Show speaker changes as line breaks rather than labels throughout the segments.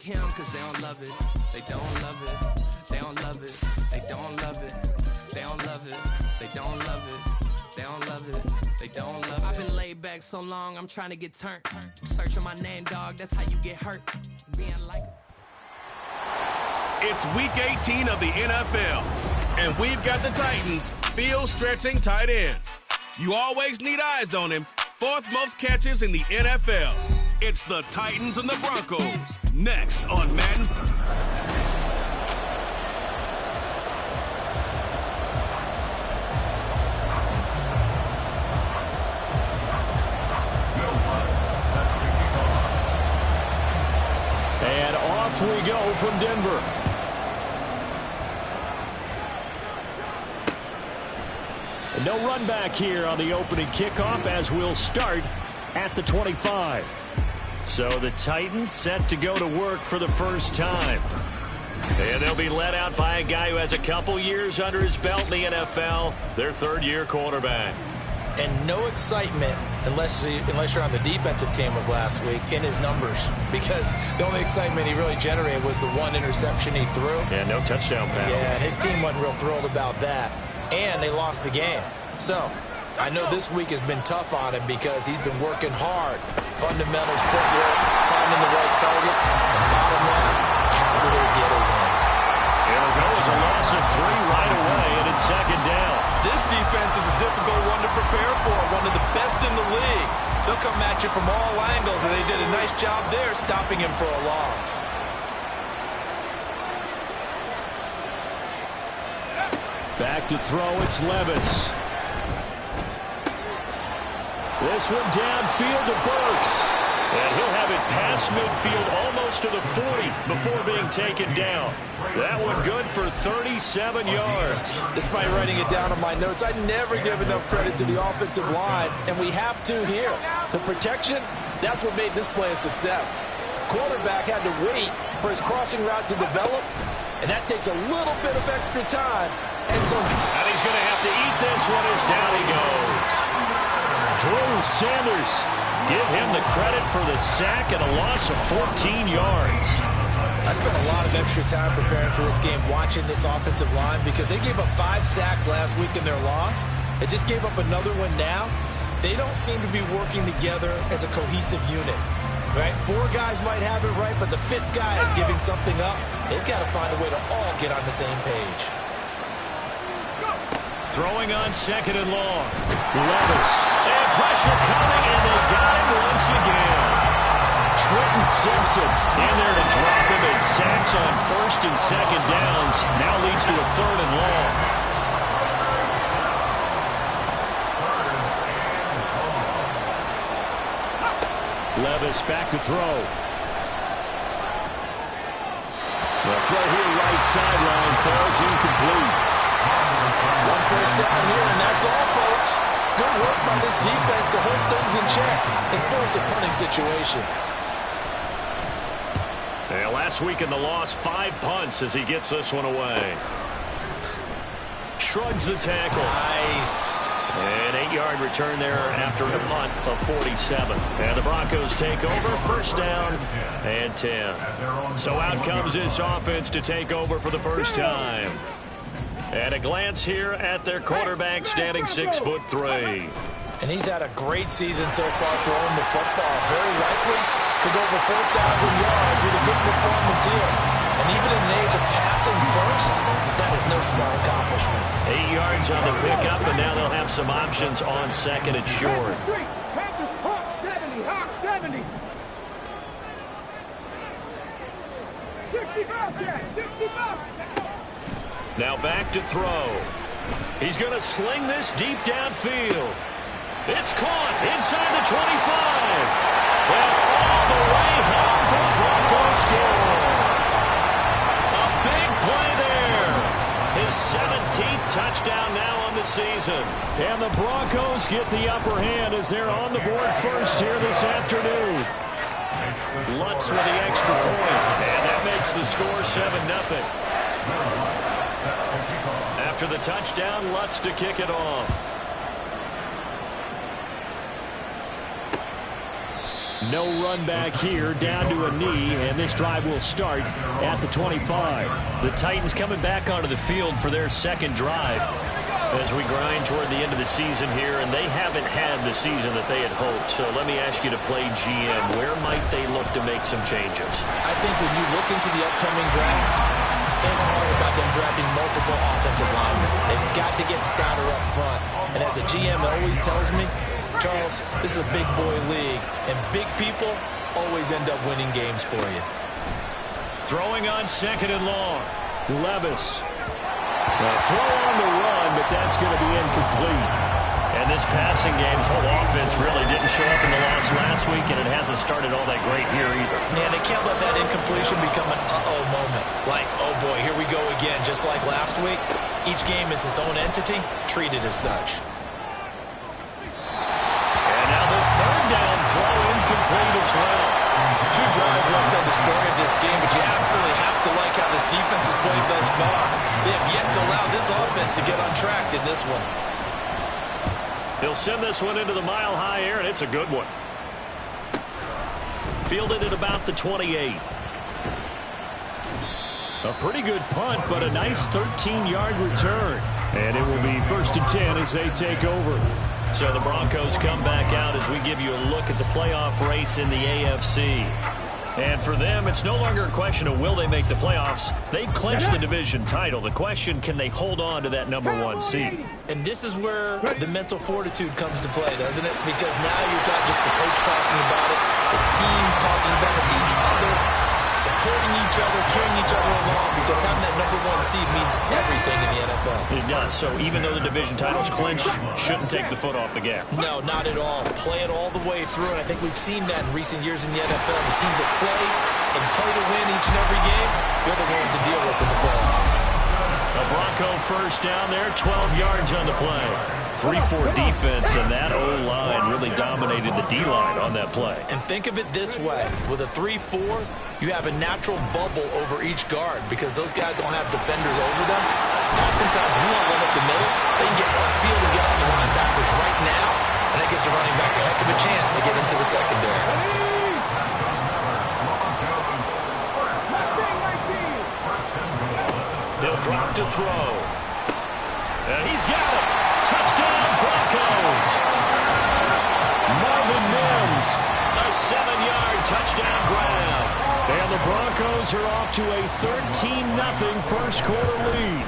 him because they don't love it. They don't love it. They don't love it. They don't love it. They don't love it. They don't love it. They don't love it. They don't love it. I've been laid back so long, I'm trying to get turned. Searching my name, dog, that's how you get hurt. Being like...
It's week 18 of the NFL, and we've got the Titans field-stretching tight end. You always need eyes on him. Fourth most catches in the NFL. It's the Titans and the Broncos. Next on Madden.
And off we go from Denver. No run back here on the opening kickoff as we'll start at the 25. So the Titans set to go to work for the first time. And they'll be led out by a guy who has a couple years under his belt in the NFL, their third-year quarterback.
And no excitement unless you're on the defensive team of last week in his numbers, because the only excitement he really generated was the one interception he threw.
And no touchdown pass.
Yeah, and his team wasn't real thrilled about that. And they lost the game. So I know this week has been tough on him because he's been working hard. Fundamentals, footwork, finding the right targets. And bottom line, how do they get a win?
It'll go as a loss of 3 right away, and it's second down.
This defense is a difficult one to prepare for, one of the best in the league. They'll come at you from all angles, and they did a nice job there stopping him for a loss.
Back to throw, it's Levis. This one downfield to Burks. And he'll have it past midfield almost to the 40 before being taken down. That one good for 37 yards.
Despite writing it down on my notes, I never give enough credit to the offensive line, and we have to here. The protection, that's what made this play a success. Quarterback had to wait for his crossing route to develop, and that takes a little bit of extra time. And
he's going to have to eat this one as down he goes. Drew Sanders, give him the credit for the sack and a loss of 14 yards.
I spent a lot of extra time preparing for this game, watching this offensive line, because they gave up 5 sacks last week in their loss. They just gave up another one now. They don't seem to be working together as a cohesive unit. Right? 4 guys might have it right, but the 5th guy is giving something up. They've got to find a way to all get on the same page.
Throwing on second and long. Levis. And pressure coming, and they got him once again. Trenton Simpson in there to drop him, and sacks on first and second downs. Now leads to a third and long. Levis back to throw. The throw here right sideline falls incomplete.
One first down here, and that's all, folks. Good work by this defense to hold things in check and force a punting situation.
And last week in the loss, 5 punts as he gets this one away. Shrugs the tackle.
Nice.
An 8-yard return there after a punt of 47. And the Broncos take over, first down and 10. So out comes this offense to take over for the first time. At a glance here at their quarterback, standing 6'3".
And he's had a great season so far throwing the football. Very likely could go over 4,000 yards with a good performance here. And even in an age of passing first, that is no small accomplishment.
8 yards on the pickup, and now they'll have some options on second and short.
70. 65.
Now back to throw. He's going to sling this deep downfield. It's caught inside the 25. And all the way home for the Broncos score. A big play there. His 17th touchdown now on the season. And the Broncos get the upper hand as they're on the board first here this afternoon. Lutz with the extra point. And that makes the score 7-0. After the touchdown, Lutz to kick it off. No run back here, down to a knee, and this drive will start at the 25. The Titans coming back onto the field for their second drive as we grind toward the end of the season here, and they haven't had the season that they had hoped. So let me ask you to play GM. Where might they look to make some changes?
I think when you look into the upcoming draft, think hard about them drafting multiple offensive linemen. They've got to get Stouter up front. And as a GM, it always tells me, Charles, this is a big boy league, and big people always end up winning games for you.
Throwing on second and long. Levis. Throw on the run, but that's going to be incomplete. And this passing game's whole offense really didn't show up in the loss last week, and it hasn't started all that great here either.
Yeah, they can't let that incompletion become an uh-oh moment. Like, oh boy, here we go again, just like last week. Each game is its own entity, treated as such.
And now the third down throw incomplete as well.
Two drives won't tell the story of this game, but you absolutely have to like how this defense has played thus far. They have yet to allow this offense to get on track in this one.
He'll send this one into the mile-high air, and it's a good one. Fielded at about the 28. A pretty good punt, but a nice 13-yard return. And it will be 1st and 10 as they take over. So the Broncos come back out as we give you a look at the playoff race in the AFC. And for them, it's no longer a question of will they make the playoffs. They've clinched the division title. The question, can they hold on to that #1 seed?
And this is where the mental fortitude comes to play, doesn't it? Because now you're not just the coach talking about it, his team talking about it to each other, supporting each other, carrying each other along, because having that #1 seed means everything in the NFL.
It does. So even though the division title's clinched, shouldn't take the foot off the gas.
No, not at all. Play it all the way through, and I think we've seen that in recent years in the NFL. The teams that play to win each and every game, they're the ones to deal with in the playoffs.
A Bronco first down there, 12 yards on the play. 3-4 defense, and that O-line really dominated the D-line on that play.
And think of it this way. With a 3-4, you have a natural bubble over each guard because those guys don't have defenders over them. Oftentimes, we want to run up the middle. They can get upfield and get on the linebackers right now, and that gives the running back a heck of a chance to get into the secondary.
He'll drop to throw. And he's got it. Touchdown, Broncos. Marvin Mims, a 7-yard touchdown grab. And the Broncos are off to a 13-0 first quarter lead.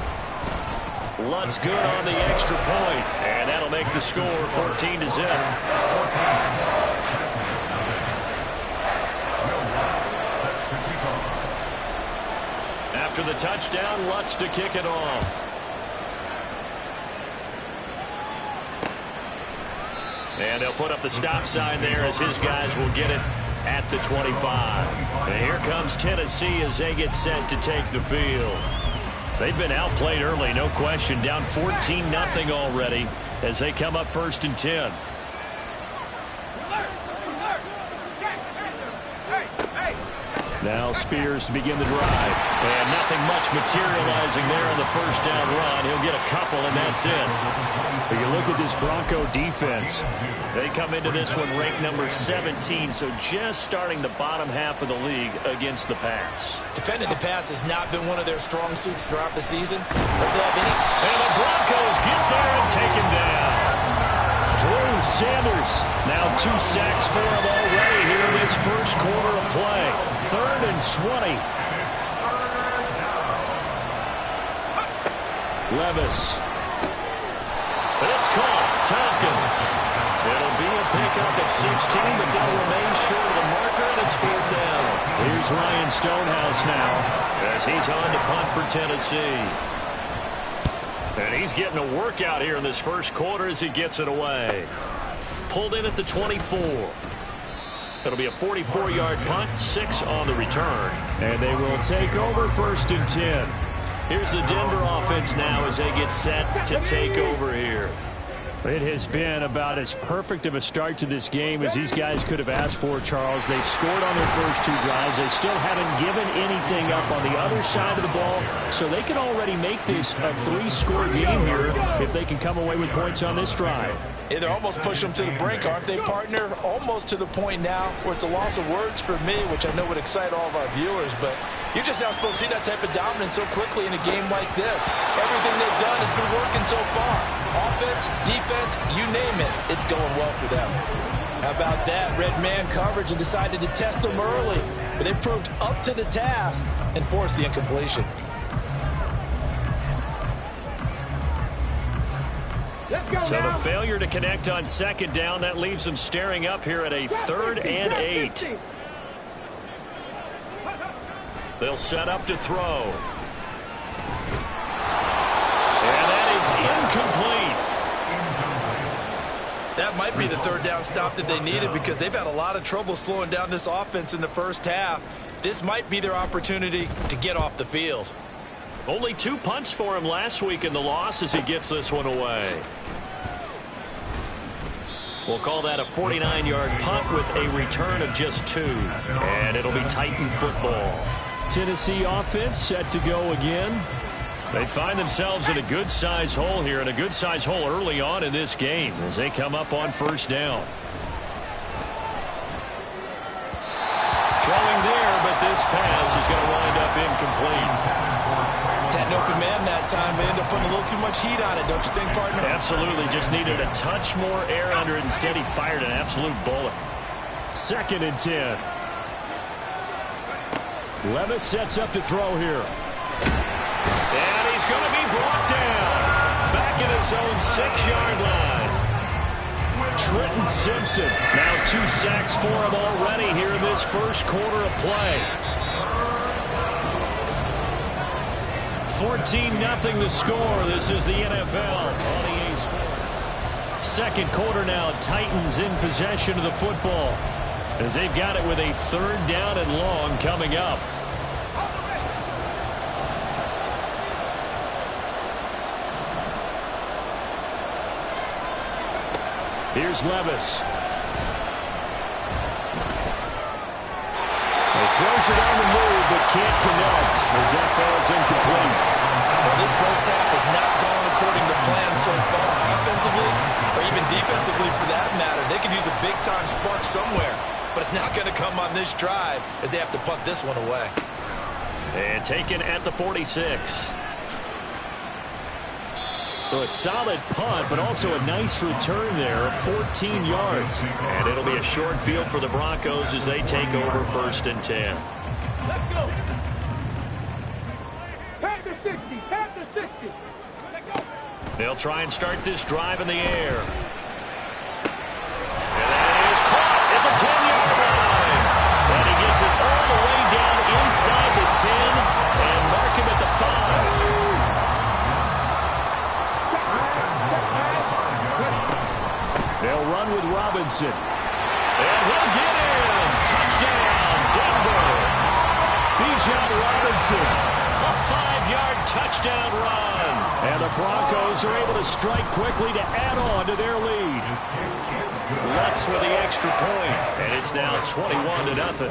Lutz good on the extra point, and that'll make the score 14-0. After the touchdown, Lutz to kick it off. And they'll put up the stop sign there as his guys will get it at the 25. And here comes Tennessee as they get set to take the field. They've been outplayed early, no question. Down 14-0 already as they come up 1st and 10. Now Spears to begin the drive. And nothing much materializing there on the first down run. He'll get a couple, and that's it. But you look at this Bronco defense. They come into this one ranked number 17, so just starting the bottom half of the league against the pass.
Defending the pass has not been one of their strong suits throughout the season. But they have any...
And the Broncos get there and take him down. Drew Sanders, now 2 sacks for him already here in this first quarter of play. 3rd and 20. Levis. And it's caught. Tompkins. It'll be a pickup at 16, but they'll remain short of the marker, and it's 4th down. Here's Ryan Stonehouse now as he's on to punt for Tennessee. And he's getting a workout here in this first quarter as he gets it away. Pulled in at the 24. It'll be a 44-yard punt, 6 on the return. And they will take over 1st and 10. Here's the Denver offense now as they get set to take over here. It has been about as perfect of a start to this game as these guys could have asked for, Charles. They've scored on their first 2 drives. They still haven't given anything up on the other side of the ball, so they can already make this a 3-score game here if they can come away with points on this drive.
Yeah, they're almost pushing them to the brink, aren't they, partner? Almost to the point now where it's a loss of words for me, which I know would excite all of our viewers, but you're just now supposed to see that type of dominance so quickly in a game like this. Everything they've done has been working so far. Offense, defense, you name it, it's going well for them. How about that? Red man coverage and decided to test them early, but they proved up to the task and forced the incompletion.
So the failure to connect on 2nd down, that leaves them staring up here at a 3rd and 8. They'll set up to throw. And that is incomplete.
That might be the 3rd down stop that they needed because they've had a lot of trouble slowing down this offense in the first half. This might be their opportunity to get off the field.
Only 2 punts for him last week in the loss as he gets this one away. We'll call that a 49-yard punt with a return of just 2. And it'll be Titan football. Tennessee offense set to go again. They find themselves in a good-sized hole here, and a good-sized hole early on in this game as they come up on 1st down. Throwing there, but this pass is going to wind up incomplete.
Had an open man that time, but ended up putting a little too much heat on it, don't you think, partner?
Absolutely. Just needed a touch more air under it. Instead, he fired an absolute bullet. 2nd and 10. Levis sets up to throw here. And he's going to be brought down. Back at his own 6-yard line. Trenton Simpson. Now 2 sacks for him already here in this first quarter of play. 14-0 the score. This is the NFL on EA Sports. 2nd quarter now. Titans in possession of the football as they've got it with a 3rd down and long coming up. Here's Levis. He throws it on the move, but can't connect as that falls incomplete.
Well, this first half has not gone according to plan so far, offensively or even defensively for that matter. They could use a big-time spark somewhere, but it's not going to come on this drive as they have to punt this one away.
And taken at the 46. So a solid punt, but also a nice return there, 14 yards. And it'll be a short field for the Broncos as they take over 1st and 10.
Let's go. Panther 60, Panther 60.
They'll try and start this drive in the air. And that is caught at the 10-yard line. And he gets it all the way down inside the 10 and mark him at the 5. They'll run with Robinson. And he'll get in. Touchdown, Denver. Bijan Robinson. A 5-yard touchdown run. And the Broncos are able to strike quickly to add on to their lead. Lutz with the extra point. And it's now 21-0.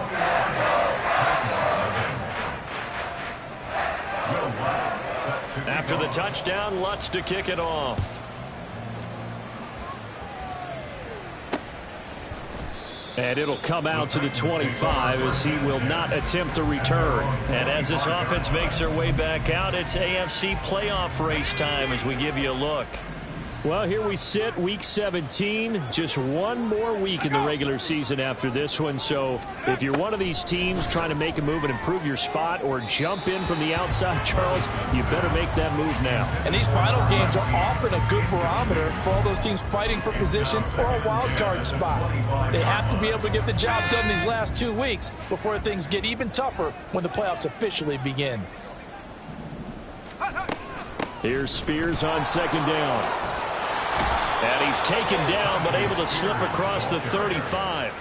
After the touchdown, Lutz to kick it off. And it'll come out to the 25 as he will not attempt a return. And as this offense makes their way back out, it's AFC playoff race time as we give you a look. Well, here we sit, Week 17. Just one more week in the regular season after this one. So if you're one of these teams trying to make a move and improve your spot or jump in from the outside, Charles, you better make that move now.
And these final games are often a good barometer for all those teams fighting for position or a wild card spot. They have to be able to get the job done these last 2 weeks before things get even tougher when the playoffs officially begin.
Here's Spears on 2nd down. And he's taken down, but able to slip across the 35.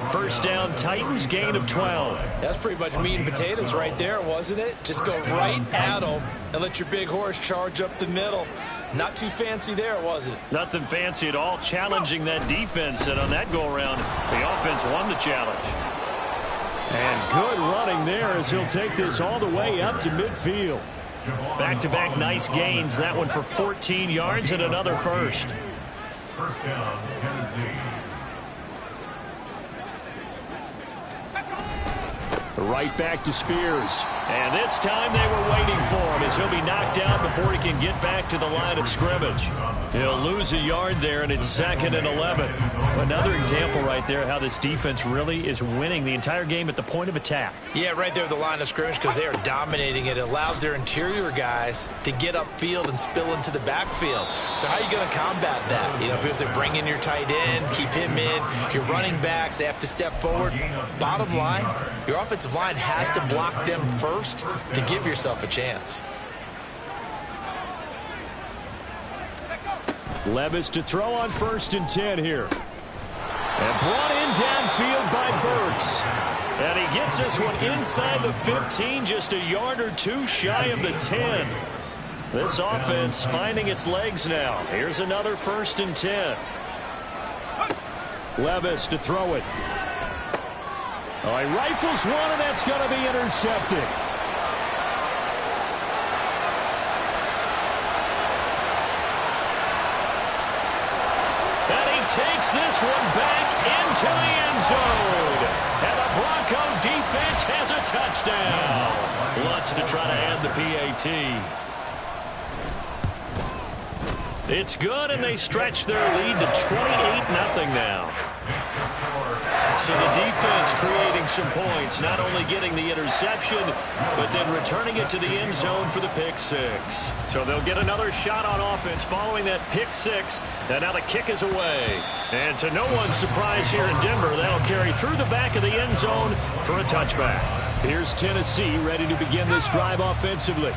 1st down, Titans, gain of 12.
That's pretty much meat and potatoes right there, wasn't it? Just go right at them and let your big horse charge up the middle. Not too fancy there, was it?
Nothing fancy at all. Challenging that defense, and on that go-around, the offense won the challenge. And good running there as he'll take this all the way up to midfield. Back-to-back nice gains. That one for 14 yards and another first.
First down, Tennessee.
Right back to Spears. And this time they were waiting for him as he'll be knocked down before he can get back to the line of scrimmage. He'll lose a yard there, and it's 2nd and 11. Another example right there how this defense really is winning the entire game at the point of attack.
Yeah, right there at the line of scrimmage because they are dominating it. It allows their interior guys to get upfield and spill into the backfield. So how are you going to combat that? You know, because they bring in your tight end, keep him in. Your running backs, they have to step forward. Bottom line, your offensive line has to block them first to give yourself a chance.
Levis to throw on 1st and 10 here. And brought in downfield by Burks. And he gets this one inside the 15, just a yard or two shy of the 10. This offense finding its legs now. Here's another 1st and 10. Levis to throw it. Oh, he rifles one, and that's going to be intercepted. And he takes this one back into the end zone. And the Bronco defense has a touchdown. Wants to try to add the PAT. It's good, and they stretch their lead to 28-0 now. So the defense creating some points, not only getting the interception, but then returning it to the end zone for the pick six. So they'll get another shot on offense following that pick six, and now the kick is away. And to no one's surprise here in Denver, that'll carry through the back of the end zone for a touchback. Here's Tennessee ready to begin this drive offensively.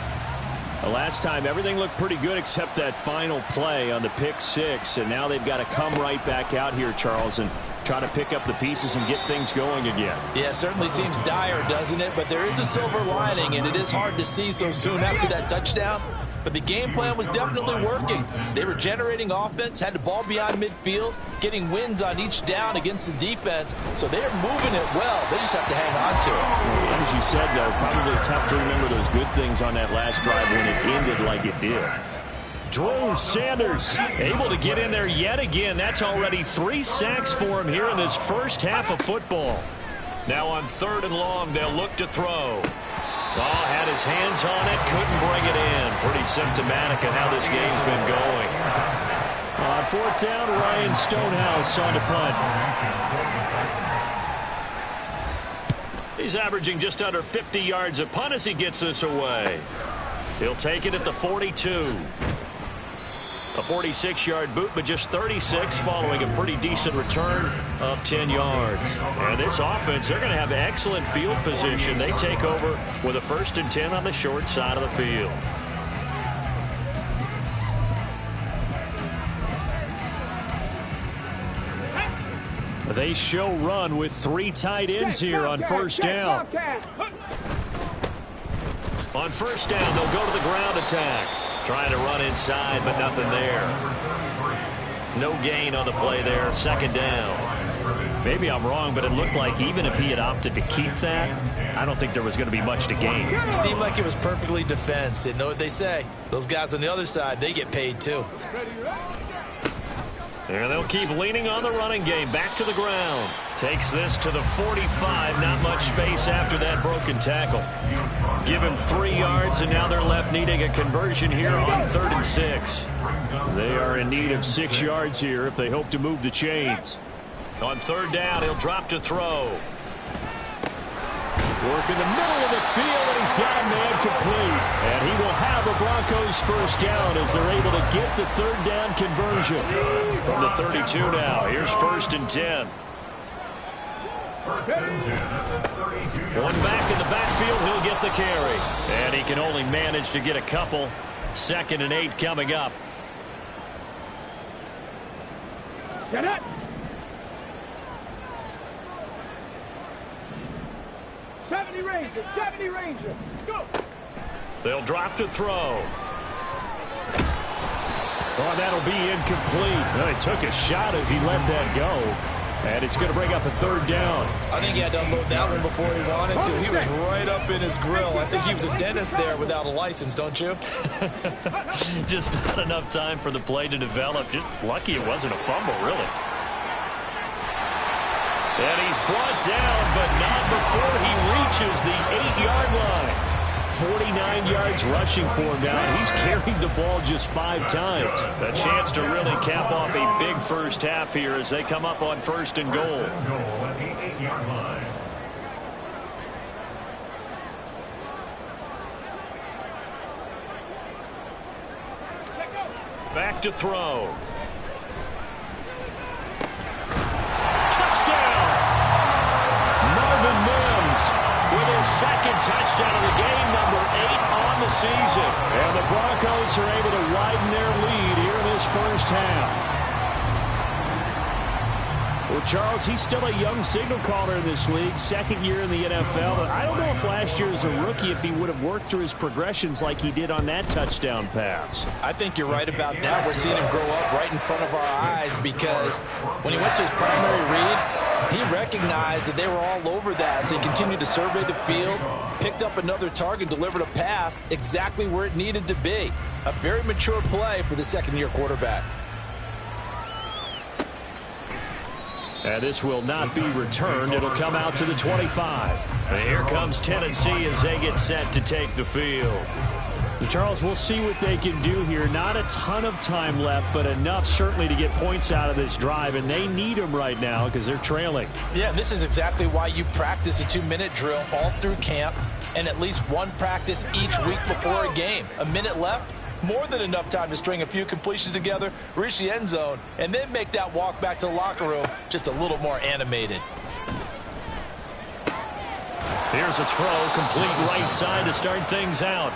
The last time, everything looked pretty good except that final play on the pick six, and now they've got to come right back out here, Charles, and try to pick up the pieces and get things going again.
Yeah, it certainly seems dire, doesn't it? But there is a silver lining, and it is hard to see so soon after that touchdown. But the game plan was definitely working. They were generating offense, had the ball beyond midfield, getting wins on each down against the defense. So they're moving it well. They just have to hang on to it.
As you said, though, probably tough to remember those good things on that last drive when it ended like it did. Drew Sanders able to get in there yet again. That's already 3 sacks for him here in this first half of football. Now on 3rd and long, they'll look to throw. Oh, had his hands on it, couldn't bring it in. Pretty symptomatic of how this game's been going. On 4th down, Ryan Stonehouse on to punt. He's averaging just under 50 yards a punt as he gets this away. He'll take it at the 42. A 46-yard boot, but just 36 following a pretty decent return of 10 yards. And this offense, they're going to have excellent field position. They take over with a 1st and 10 on the short side of the field. They show run with 3 tight ends here on 1st down. On 1st down, they'll go to the ground attack. Trying to run inside, but nothing there. No gain on the play there. 2nd down. Maybe I'm wrong, but it looked like even if he had opted to keep that, I don't think there was going to be much to gain.
It seemed like it was perfectly defense. And know what they say? Those guys on the other side, they get paid too.
And they'll keep leaning on the running game. Back to the ground. Takes this to the 45. Not much space after that broken tackle. Give him 3 yards, and now they're left needing a conversion here on 3rd and 6. They are in need of 6 yards here if they hope to move the chains. On 3rd down, he'll drop to throw. Work in the middle of the field, and he's got a man complete. And he will have the Broncos 1st down as they're able to get the 3rd down conversion. From the 32 now, here's 1st and 10. One back in the backfield, he'll get the carry. And he can only manage to get a couple. 2nd and 8 coming up.
Set it. Seventy Ranger. Go.
They'll drop to throw. Oh, that'll be incomplete. Well, he took a shot as he let that go. And it's going to bring up a third down.
I think he had to unload that one before he wanted to. He was right up in his grill. I think he was a dentist there without a license, don't you?
Just not enough time for the play to develop. Just lucky it wasn't a fumble, really. And he's brought down, but not before he reaches the 8-yard line. 49 yards rushing for him now. He's carried the ball just 5 times. A chance to really cap off a big first half here as they come up on 1st and goal.
At the 8-yard line.
Back to throw. Touchdown! Marvin Mims with his second touchdown of the game, number 8 on the season. And the Broncos are able to widen their lead here in this first half. Well, Charles, he's still a young signal caller in this league, 2nd year in the NFL. But I don't know if last year as a rookie if he would have worked through his progressions like he did on that touchdown pass.
I think you're right about that. We're seeing him grow up right in front of our eyes because when he went to his primary read, he recognized that they were all over that. So he continued to survey the field, picked up another target, delivered a pass exactly where it needed to be. A very mature play for the 2nd-year quarterback.
And this will not be returned. It'll come out to the 25. And here comes Tennessee as they get set to take the field. Charles, we'll see what they can do here. Not a ton of time left, but enough certainly to get points out of this drive. And they need them right now because they're trailing.
Yeah, this is exactly why you practice a 2-minute drill all through camp and at least one practice each week before a game. A minute left. More than enough time to string a few completions together, reach the end zone, and then make that walk back to the locker room just a little more animated.
Here's a throw, complete right side to start things out.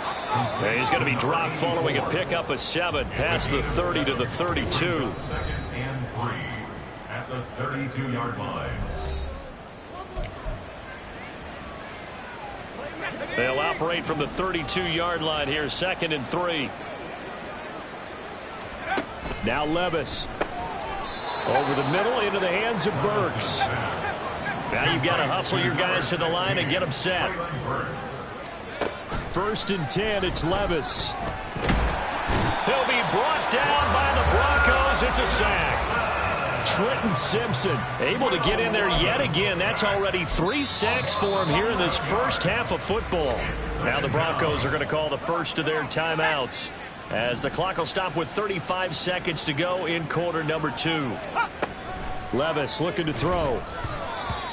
And he's going to be dropped following a pickup of 7 past the 30 to the 32.
2nd and 3 at the 32-yard line.
They'll operate from the 32-yard line here, 2nd and 3. Now Levis. Over the middle into the hands of Burks. Now you've got to hustle your guys to the line and get them set. 1st and 10, it's Levis. He'll be brought down by the Broncos. It's a sack. Trenton Simpson able to get in there yet again. That's already 3 sacks for him here in this first half of football. Now the Broncos are going to call the first of their timeouts as the clock will stop with 35 seconds to go in quarter number 2. Levis looking to throw.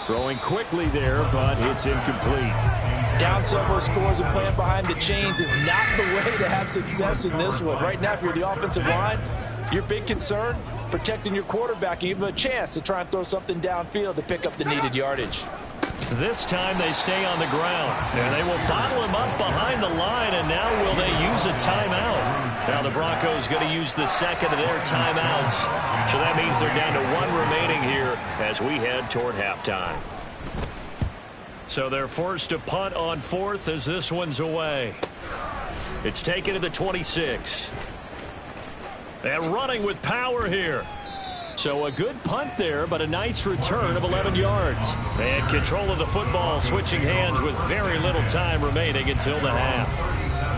Throwing quickly there, but it's incomplete.
Down several scores and playing behind the chains is not the way to have success in this one. Right now, if you're the offensive line, your big concern, protecting your quarterback, give him a chance to try and throw something downfield to pick up the needed yardage.
This time they stay on the ground, and they will bottle him up behind the line, and now will they use a timeout? Now the Broncos going to use the second of their timeouts, so that means they're down to 1 remaining here as we head toward halftime. So they're forced to punt on 4th as this one's away. It's taken to the 26. And running with power here. So a good punt there, but a nice return of 11 yards. And control of the football, switching hands with very little time remaining until the half.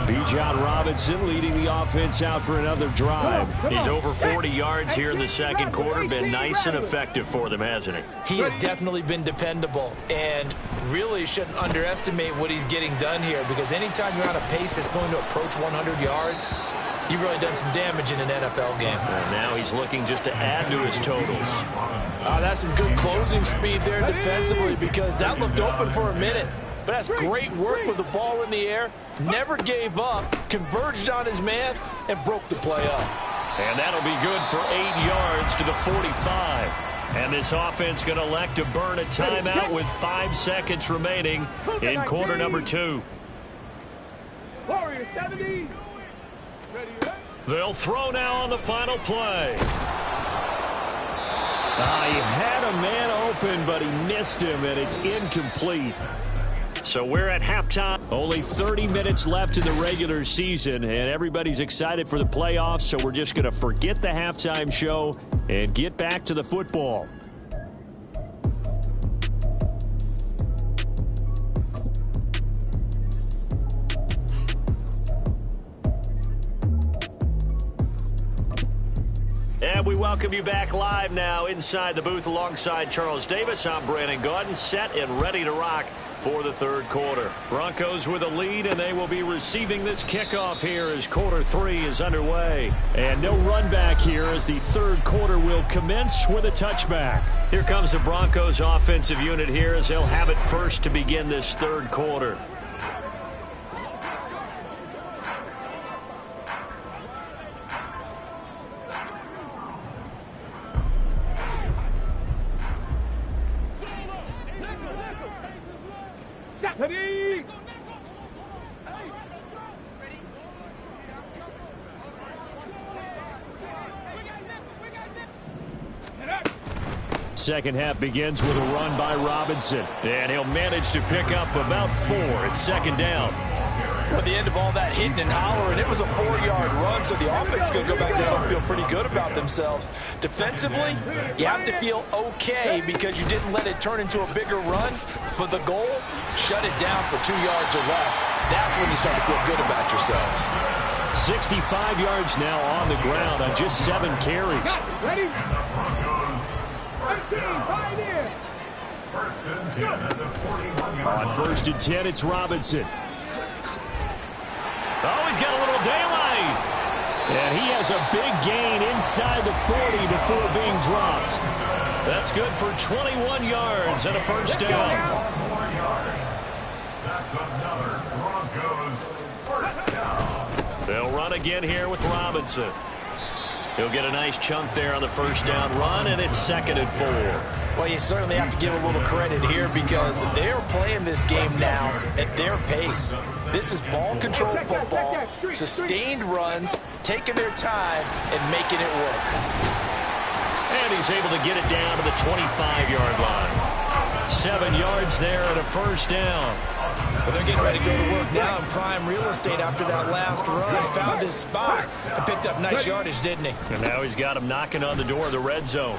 Bijan Robinson leading the offense out for another drive. He's over 40 yards here in the 2nd quarter. Been nice and effective for them, hasn't he?
He has definitely been dependable and really shouldn't underestimate what he's getting done here because anytime you're on a pace that's going to approach 100 yards, you've really done some damage in an NFL game.
And now he's looking just to add to his totals.
That's some good closing speed there defensively because that looked open for a minute. But that's great work with the ball in the air. Never gave up, converged on his man, and broke the play up.
And that'll be good for 8 yards to the 45. And this offense going to elect to burn a timeout with 5 seconds remaining in quarter number 2. They'll throw now on the final play. He had a man open, but he missed him, and it's incomplete. So we're at halftime. Only 30 minutes left in the regular season, and everybody's excited for the playoffs, so we're just going to forget the halftime show and get back to the football. And we welcome you back live now inside the booth alongside Charles Davis. I'm Brandon Gaudin, set and ready to rock for the third quarter. Broncos with a lead, and they will be receiving this kickoff here as quarter 3 is underway. And no run back here as the third quarter will commence with a touchback. Here comes the Broncos offensive unit here as they'll have it first to begin this third quarter. Second half begins with a run by Robinson, and he'll manage to pick up about 4. It's second down.
At the end of all that hitting and hollering, it was a 4-yard run, so the offense is going to go back down and feel pretty good about themselves. Defensively, you have to feel okay because you didn't let it turn into a bigger run, but the goal, shut it down for 2 yards or less. That's when you start to feel good about yourselves.
65 yards now on the ground on just 7 carries.
Ready?
On first and 10, it's Robinson. Oh, he's got a little daylight. And he has a big gain inside the 40 before being dropped. That's good for 21 yards and a first down.
That's another Broncos first down.
They'll run again here with Robinson. He'll get a nice chunk there on the first down run, and it's second and 4.
Well, you certainly have to give a little credit here because they're playing this game now at their pace. This is ball control football, sustained runs, taking their time, and making it work.
And he's able to get it down to the 25-yard line. 7 yards there and a first down.
But they're getting ready to go to work now in prime real estate after that last run. Found his spot and picked up nice yardage, didn't he?
And now he's got him knocking on the door of the red zone.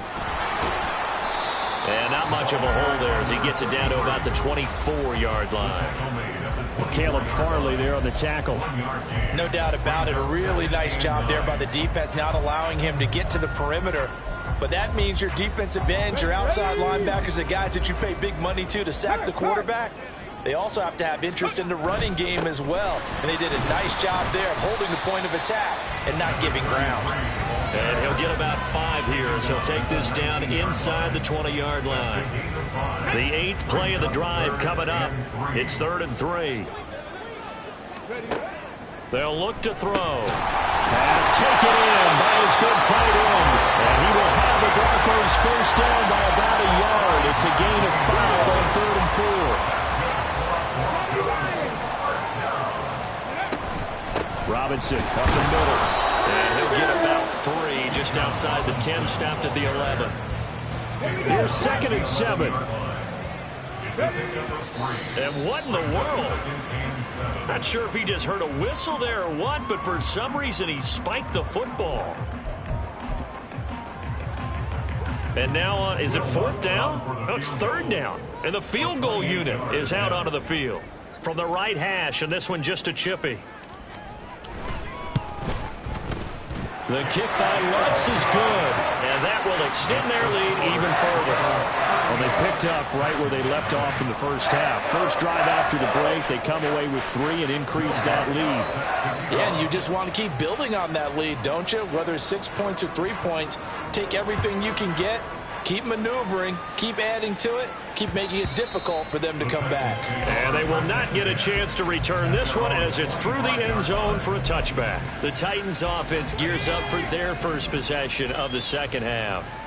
And not much of a hole there as he gets it down to about the 24-yard line. Caleb Farley there on the tackle.
No doubt about it. A really nice job there by the defense, not allowing him to get to the perimeter. But that means your defensive ends, your outside linebackers, the guys that you pay big money to sack the quarterback, they also have to have interest in the running game as well. And they did a nice job there of holding the point of attack and not giving ground.
And he'll get about 5 here as he'll take this down inside the 20-yard line. The 8th play of the drive coming up. It's 3rd and 3. They'll look to throw. Pass taken in by his big tight end. And he will have the Broncos first down by about a yard. It's a gain of 5 on 3rd and 4. Robinson up the middle. And he'll get about 3 just outside the 10, stopped at the 11. Here's 2nd and 7. And what in the world? Not sure if he just heard a whistle there or what, but for some reason he spiked the football. And now, is it 4th down? No, it's 3rd down. And the field goal unit is out onto the field. From the right hash, and this one just a chippy. The kick by Lutz is good, and that will extend their lead even further. Well, they picked up right where they left off in the first half. First drive after the break, they come away with 3 and increase that lead.
Yeah, and you just want to keep building on that lead, don't you? Whether it's 6 points or 3 points, take everything you can get, keep maneuvering, keep adding to it, keep making it difficult for them to come back.
And they will not get a chance to return this one as it's through the end zone for a touchback. The Titans offense gears up for their first possession of the second half.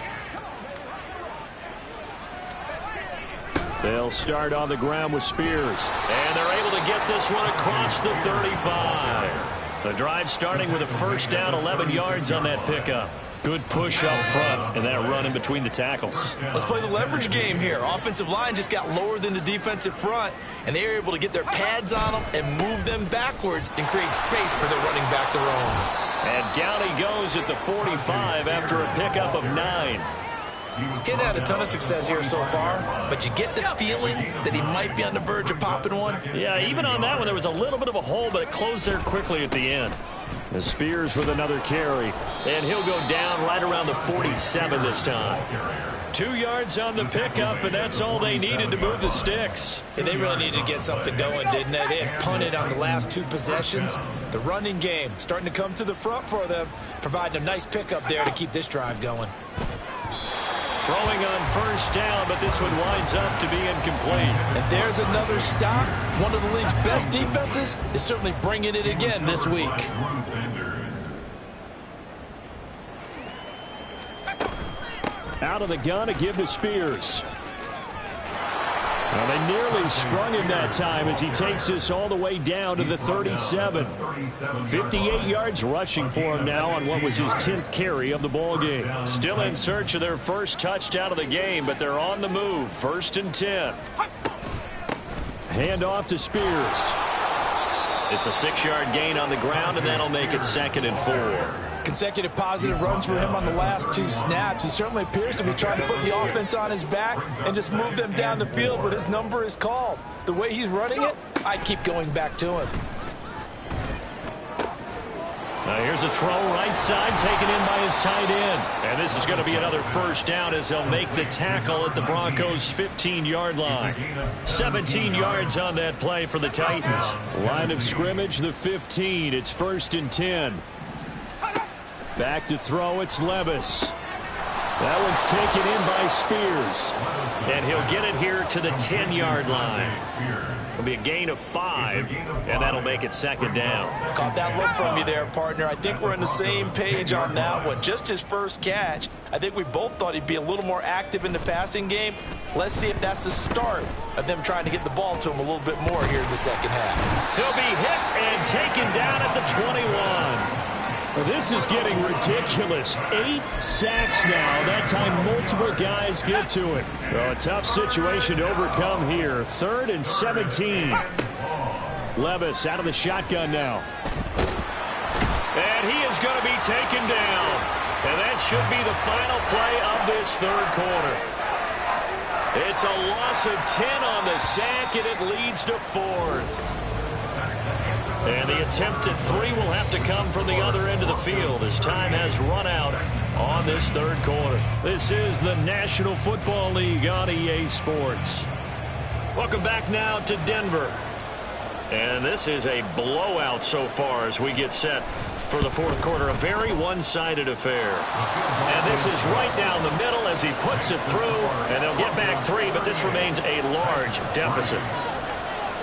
They'll start on the ground with Spears. And they're able to get this one across the 35. The drive starting with a first down, 11 yards on that pickup. Good push up front and that run in between the tackles.
Let's play the leverage game here. Offensive line just got lower than the defensive front, and they were able to get their pads on them and move them backwards and create space for their running back to roam.
And down he goes at the 45 after a pickup of 9.
Getting had a ton of success here so far, but you get the feeling that he might be on the verge of popping one.
Yeah, even on that one, there was a little bit of a hole, but it closed there quickly at the end. And Spears with another carry, and he'll go down right around the 47 this time. 2 yards on the pickup, and that's all they needed to move the sticks.
Yeah, they really needed to get something going, didn't they? They had punted on the last 2 possessions. The running game starting to come to the front for them, providing a nice pickup there to keep this drive going.
Throwing on first down, but this one winds up to be incomplete.
And there's another stop. One of the league's best defenses is certainly bringing it again this week.
Out of the gun to give to Spears. Well, they nearly sprung him that time as he takes this all the way down to the 37. 58 yards rushing for him now on what was his 10th carry of the ball game. Still in search of their first touchdown of the game, but they're on the move. 1st and 10. Hand off to Spears. It's a 6-yard gain on the ground, and that'll make it 2nd and 4.
Consecutive positive runs for him on the last 2 snaps. He certainly appears to be trying to put the offense on his back and just move them down the field, but his number is called. The way he's running it, I'd keep going back to him.
Now here's a throw right side taken in by his tight end. And this is going to be another first down as they'll make the tackle at the Broncos' 15-yard line. 17 yards on that play for the Titans. Line of scrimmage, the 15. It's 1st and 10. Back to throw, it's Levis. That one's taken in by Spears. And he'll get it here to the 10-yard line. It'll be a gain of 5, and that'll make it 2nd down.
Caught that look from you there, partner. I think we're on the same page on that one. Just his first catch. I think we both thought he'd be a little more active in the passing game. Let's see if that's the start of them trying to get the ball to him a little bit more here in the second half.
He'll be hit and taken down at the 21. This is getting ridiculous. 8 sacks now. That time multiple guys get to it. Well, a tough situation to overcome here. 3rd and 17. Levis out of the shotgun now. And he is going to be taken down. And that should be the final play of this 3rd quarter. It's a loss of 10 on the sack, and it leads to 4th. And the attempt at 3 will have to come from the other end of the field as time has run out on this 3rd quarter. This is the National Football League on EA Sports. Welcome back now to Denver. And this is a blowout so far as we get set for the 4th quarter. A very one-sided affair. And this is right down the middle as he puts it through. And they'll get back 3, but this remains a large deficit.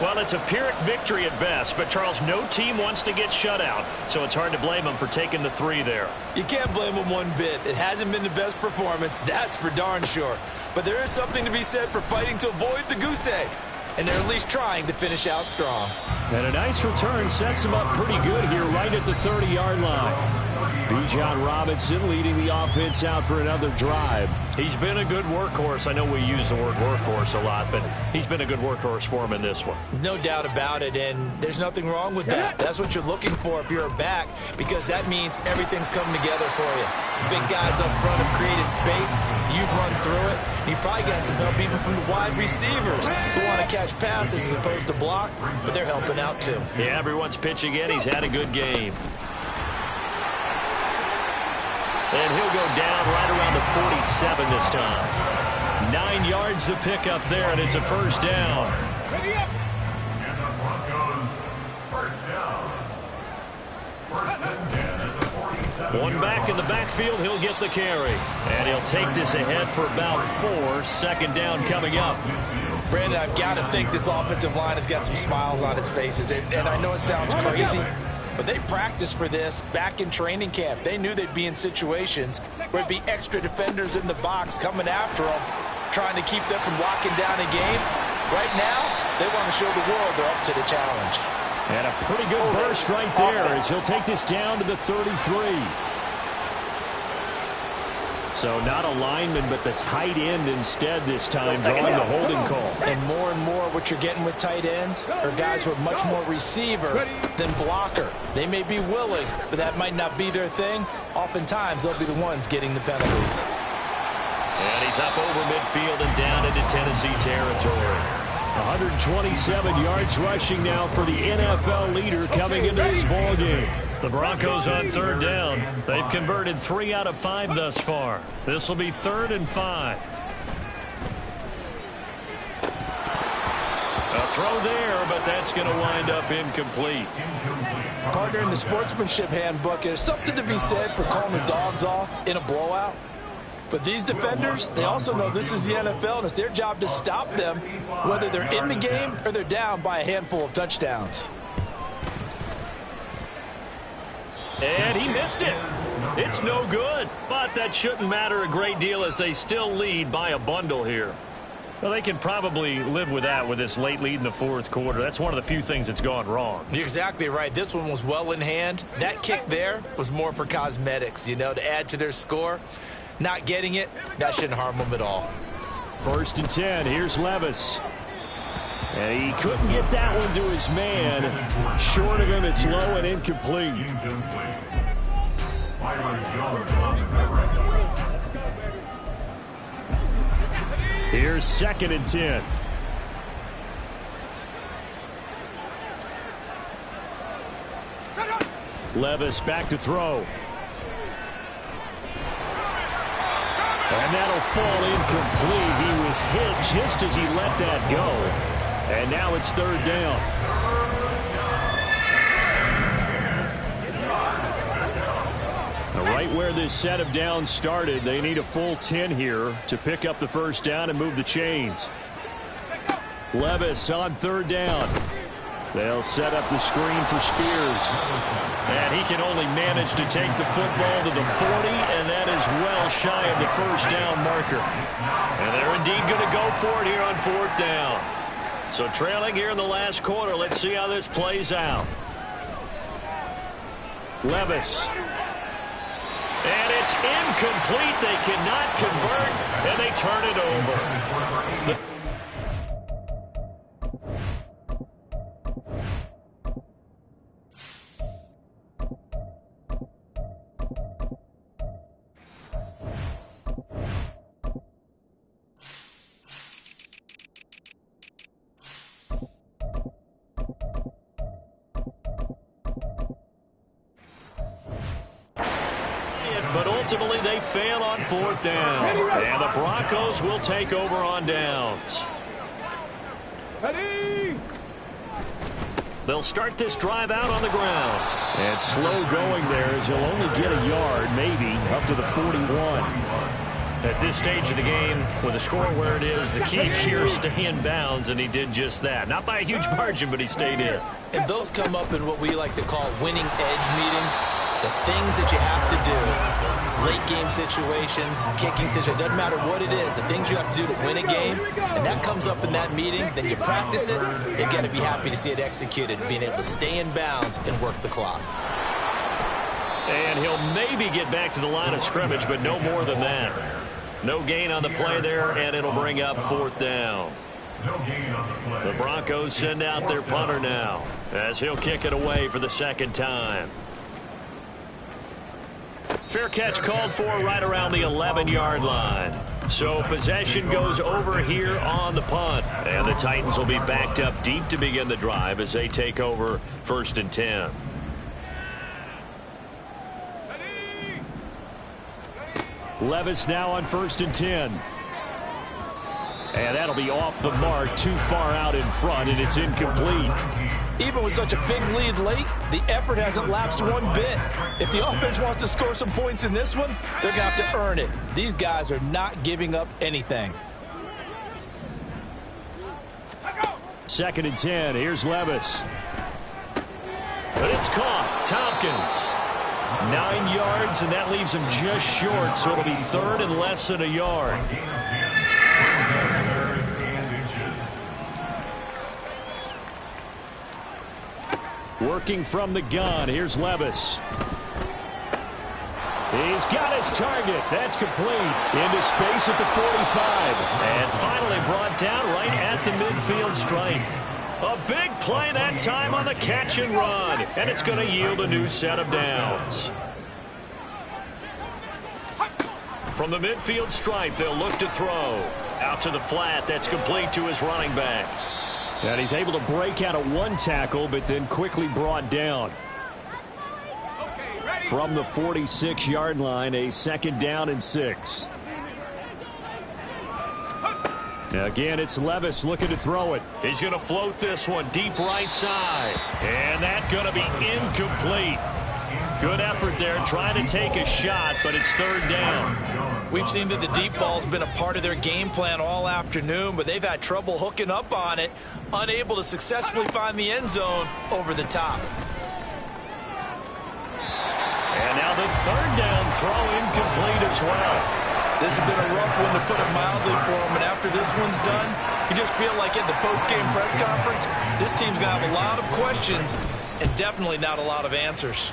Well, it's a Pyrrhic victory at best, but, Charles, no team wants to get shut out, so it's hard to blame them for taking the 3 there.
You can't blame them one bit. It hasn't been the best performance, that's for darn sure. But there is something to be said for fighting to avoid the goose egg, and they're at least trying to finish out strong.
And a nice return sets them up pretty good here right at the 30-yard line. Bijan Robinson leading the offense out for another drive. He's been a good workhorse. I know we use the word workhorse a lot, but he's been a good workhorse for him in this one.
No doubt about it, and there's nothing wrong with that. That's what you're looking for if you're a back, because that means everything's coming together for you. The big guys up front have created space. You've run through it. You've probably got some help even from the wide receivers who want to catch passes as opposed to block, but they're helping out too.
Yeah, everyone's pitching in. He's had a good game. And he'll go down right around the 47 this time. 9 yards to pick up there, and it's a first down.
And the Broncos, first down. 1st and 10 at the 47.
One back in the backfield, he'll get the carry. And he'll take this ahead for about 4. 2nd down coming up.
Brandon, I've got to think this offensive line has got some smiles on its faces. And I know it sounds crazy, but they practiced for this back in training camp. They knew they'd be in situations where it'd be extra defenders in the box coming after them, trying to keep them from locking down a game. Right now, they want to show the world they're up to the challenge.
And a pretty good burst right there as he'll take this down to the 33. So not a lineman, but the tight end instead this time, drawing the holding call.
And more what you're getting with tight ends are guys who are much more receiver than blocker. They may be willing, but that might not be their thing. Oftentimes, they'll be the ones getting the penalties.
And he's up over midfield and down into Tennessee territory. 127 yards rushing now for the NFL leader coming into this ball game. The Broncos on third down. They've converted 3 out of 5 thus far. This will be 3rd and 5. A throw there, but that's going to wind up incomplete.
Partner, in the sportsmanship handbook, there's something to be said for calling the dogs off in a blowout. But these defenders, they also know this is the NFL, and it's their job to stop them, whether they're in the game or they're down by a handful of touchdowns.
And he missed it. It's no good. But that shouldn't matter a great deal as they still lead by a bundle here. Well, they can probably live with that with this late lead in the 4th quarter. That's one of the few things that's gone wrong.
You're exactly right. This one was well in hand. That kick there was more for cosmetics, you know, to add to their score. Not getting it, that shouldn't harm them at all.
1st and 10. Here's Levis. And he couldn't get that one to his man. Short of him, it's low and incomplete. Here's 2nd and 10. Levis back to throw. And that'll fall incomplete. He was hit just as he let that go. And now it's 3rd down. Right where this set of downs started, they need a full 10 here to pick up the 1st down and move the chains. Levis on 3rd down. They'll set up the screen for Spears. And he can only manage to take the football to the 40, and that is well shy of the 1st down marker. And they're indeed going to go for it here on 4th down. So trailing here in the last quarter, let's see how this plays out. Levis. And it's incomplete. They cannot convert, and they turn it over. But ultimately, they fail on 4th down. And the Broncos will take over on downs. They'll start this drive out on the ground. And slow going there as he'll only get a yard, maybe, up to the 41. At this stage of the game, with the score where it is, the key here is stay in bounds, and he did just that. Not by a huge margin, but he stayed in.
And those come up in what we like to call winning edge meetings. The things that you have to do, late game situations, kicking situations, doesn't matter what it is, the things you have to do to win a game, and that comes up in that meeting, then you practice it, you've got to be happy to see it executed, being able to stay in bounds and work the clock.
And he'll maybe get back to the line of scrimmage, but no more than that. No gain on the play there, and it'll bring up 4th down. The Broncos send out their punter now, as he'll kick it away for the 2nd time. Fair catch called for right around the 11-yard line. So possession goes over here on the punt. And the Titans will be backed up deep to begin the drive as they take over 1st and 10. Levis now on 1st and 10. And that'll be off the mark, too far out in front, and it's incomplete.
Even with such a big lead late, the effort hasn't lapsed one bit. If the offense wants to score some points in this one, they're going to have to earn it. These guys are not giving up anything.
2nd and 10. Here's Levis. But it's caught. Tompkins. 9 yards, and that leaves him just short, so it'll be 3rd and less than a yard. Working from the gun, here's Levis. He's got his target. That's complete. Into space at the 45. And finally brought down right at the midfield stripe. A big play that time on the catch and run. And it's going to yield a new set of downs. From the midfield stripe, they'll look to throw. Out to the flat. That's complete to his running back. And he's able to break out of one tackle, but then quickly brought down. From the 46-yard line, a 2nd down and 6. Now again, it's Levis looking to throw it. He's going to float this one deep right side. And that's going to be incomplete. Good effort there trying to take a shot, but it's 3rd down.
We've seen that the deep ball's been a part of their game plan all afternoon, but they've had trouble hooking up on it, unable to successfully find the end zone over the top.
And now the 3rd down throw incomplete as well.
This has been a rough one, to put it mildly, for him. And after this one's done, you just feel like at the post-game press conference, this team's going to have a lot of questions and definitely not a lot of answers.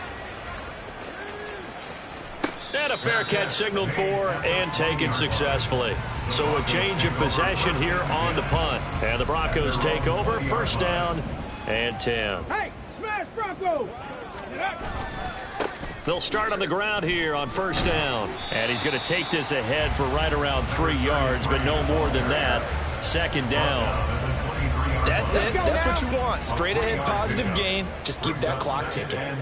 And a fair catch signaled for and taken successfully. So a change of possession here on the punt. And the Broncos take over. 1st down and 10.
Hey, smash Broncos!
They'll start on the ground here on 1st down. And he's going to take this ahead for right around 3 yards, but no more than that. 2nd down.
That's it. That's what you want. Straight ahead positive gain. Just keep that clock ticking.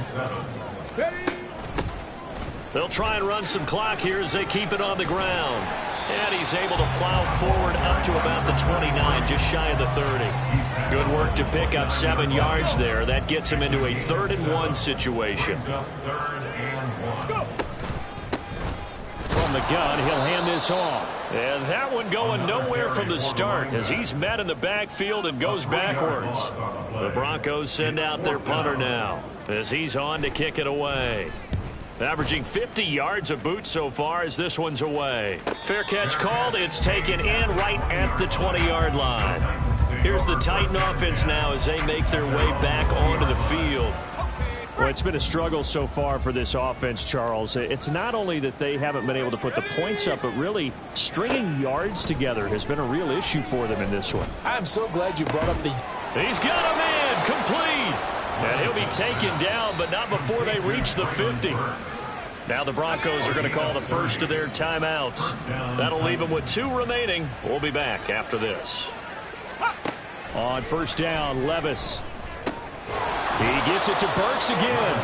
They'll try and run some clock here as they keep it on the ground. And he's able to plow forward up to about the 29, just shy of the 30. Good work to pick up 7 yards there. That gets him into a 3rd and 1 situation. From the gun, he'll hand this off. And that one going nowhere from the start as he's met in the backfield and goes backwards. The Broncos send out their punter now as he's on to kick it away. Averaging 50 yards a boot so far as this one's away. Fair catch called. It's taken in right at the 20-yard line. Here's the Titan offense now as they make their way back onto the field. Well, it's been a struggle so far for this offense, Charles. It's not only that they haven't been able to put the points up, but really stringing yards together has been a real issue for them in this one.
I'm so glad you brought up the...
He's got a man complete. And he'll be taken down, but not before they reach the 50. Now the Broncos are going to call the first of their timeouts. That'll leave them with 2 remaining. We'll be back after this. On 1st down, Levis. He gets it to Burks again.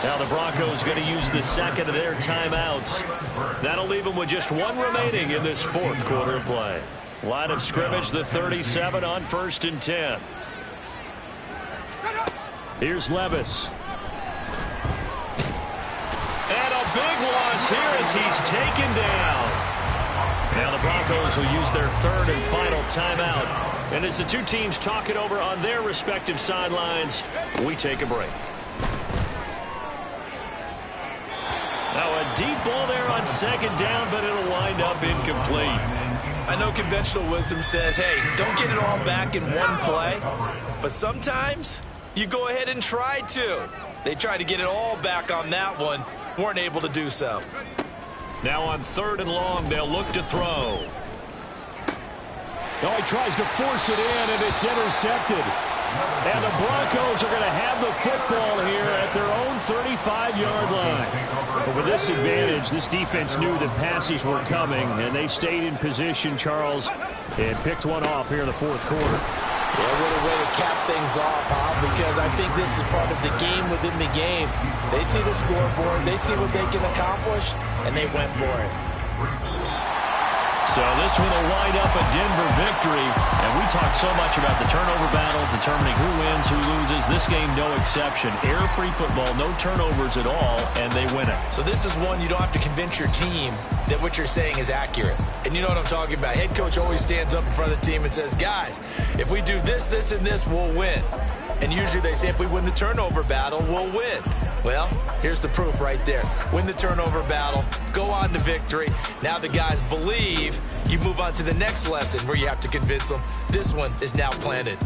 Now the Broncos are going to use the 2nd of their timeouts. That'll leave them with just 1 remaining in this 4th quarter of play. Line of scrimmage, the 37 on 1st and 10. Here's Levis. And a big loss here as he's taken down. Now the Broncos will use their 3rd and final timeout. And as the 2 teams talk it over on their respective sidelines, we take a break. Now a deep ball there on 2nd down, but it'll wind up incomplete.
I know conventional wisdom says, hey, don't get it all back in one play. But sometimes you go ahead and try to. They tried to get it all back on that one. Weren't able to do so.
Now on 3rd and long, they'll look to throw. Oh, he tries to force it in, and it's intercepted. And the Broncos are going to have the football here at their own 35-yard line. But with this advantage, this defense knew that passes were coming, and they stayed in position, Charles, and picked one off here in the 4th quarter.
Yeah, what a way to cap things off, huh? Because I think this is part of the game within the game. They see the scoreboard, they see what they can accomplish, and they went for it.
So this one will wind up a Denver victory. And we talk so much about the turnover battle, determining who wins, who loses. This game, no exception. Error-free football, no turnovers at all, and they win it.
So this is one you don't have to convince your team that what you're saying is accurate. And you know what I'm talking about. Head coach always stands up in front of the team and says, guys, if we do this, this, and this, we'll win. And usually they say if we win the turnover battle, we'll win. Well, here's the proof right there. Win the turnover battle, go on to victory. Now the guys believe. You move on to the next lesson where you have to convince them. This one is now planted.